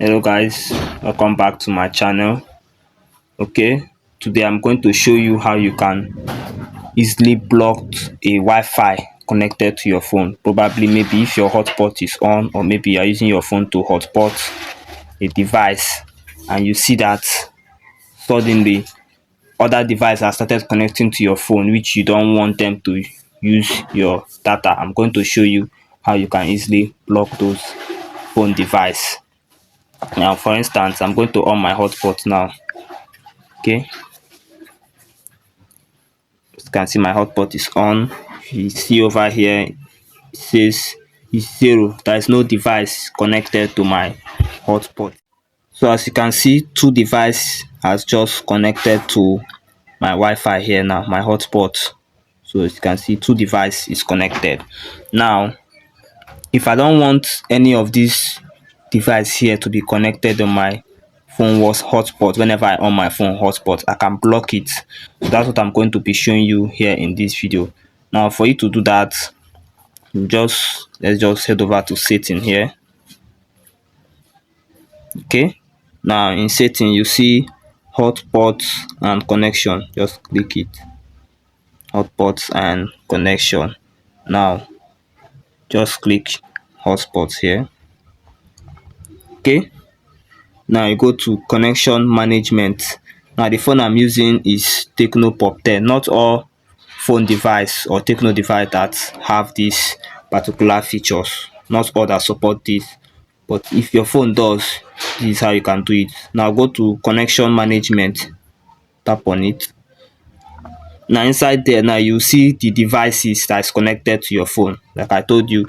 Hello guys, welcome back to my channel. Okay, today I'm going to show you how you can easily block a Wi-Fi connected to your phone. Probably maybe if your hotspot is on, or maybe you're using your phone to hotspot a device and you see that suddenly other devices have started connecting to your phone which you don't want them to use your data. I'm going to show you how you can easily block those phone device. Now for instance, I'm going to on my hotspot now. Okay, as you can see my hotspot is on. You see over here it says it's zero. There is no device connected to my hotspot. So as you can see, two devices has just connected to my Wi-Fi here now, my hotspot. So as you can see, two device is connected. Now if I don't want any of these device here to be connected on my phone was hotspot, whenever I on my phone hotspot, I can block it. So that's what I'm going to be showing you here in this video. Now for you to do that, let's just head over to setting here. Okay, now in setting you see hotspot and connection. Just click it, hotspot and connection. Now just click hotspot here. Okay, now you go to connection management. Now the phone I'm using is Tecno Pop 10. Not all phone device or Tecno device that have these particular features, not all that support this, but if your phone does, this is how you can do it. Now go to connection management, tap on it. Now inside there, now you see the devices that is connected to your phone. Like I told you,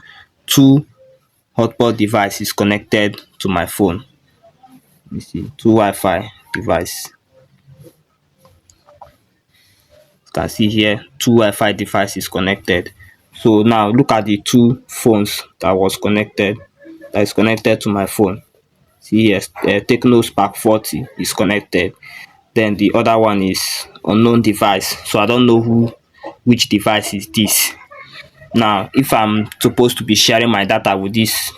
two hotspot devices connected to my phone. You see two Wi-Fi device. You can see here two Wi-Fi devices connected. So now look at the two phones that is connected to my phone. See here, Tecno Spark 40 is connected. Then the other one is unknown device. So I don't know which device is this. Now if I'm supposed to be sharing my data with this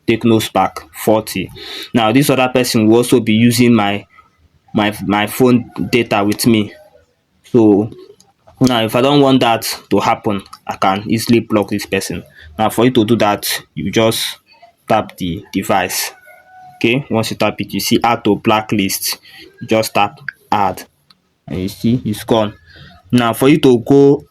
Tecno Spark 40, now this other person will also be using my phone data with me. So now if I don't want that to happen, I can easily block this person. Now for you to do that, you just tap the device. Okay, once you tap it, you see add to blacklist. You just tap add and you see it's gone. Now for you to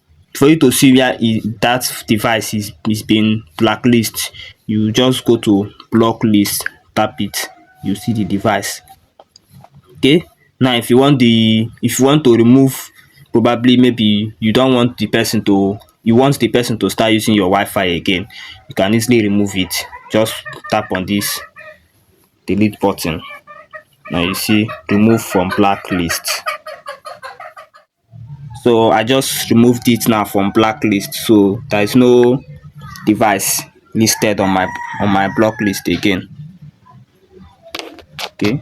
see where that device is being blacklist, you just go to block list, tap it, you see the device. Okay, now if you want to remove, probably maybe you don't want the person to, you want the person to start using your Wi-Fi again, you can easily remove it. Just tap on this delete button. Now you see remove from blacklist. So I just removed it now from blacklist, so there is no device listed on my block list again. Okay,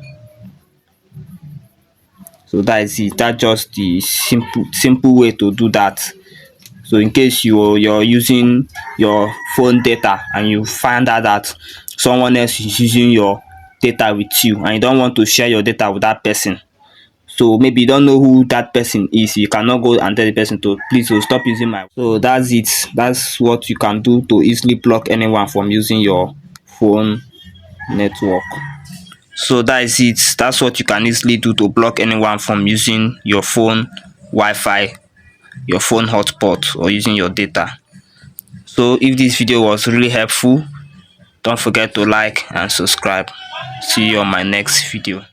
so that is it. That's just the simple way to do that. So in case you're using your phone data and you find out that someone else is using your data with you and you don't want to share your data with that person, so maybe you don't know who that person is, you cannot go and tell the person to please stop using my. So that's it. That's what you can do to easily block anyone from using your phone network. So that is it. That's what you can easily do to block anyone from using your phone Wi-Fi, your phone hotspot, or using your data. So if this video was really helpful, don't forget to like and subscribe. See you on my next video.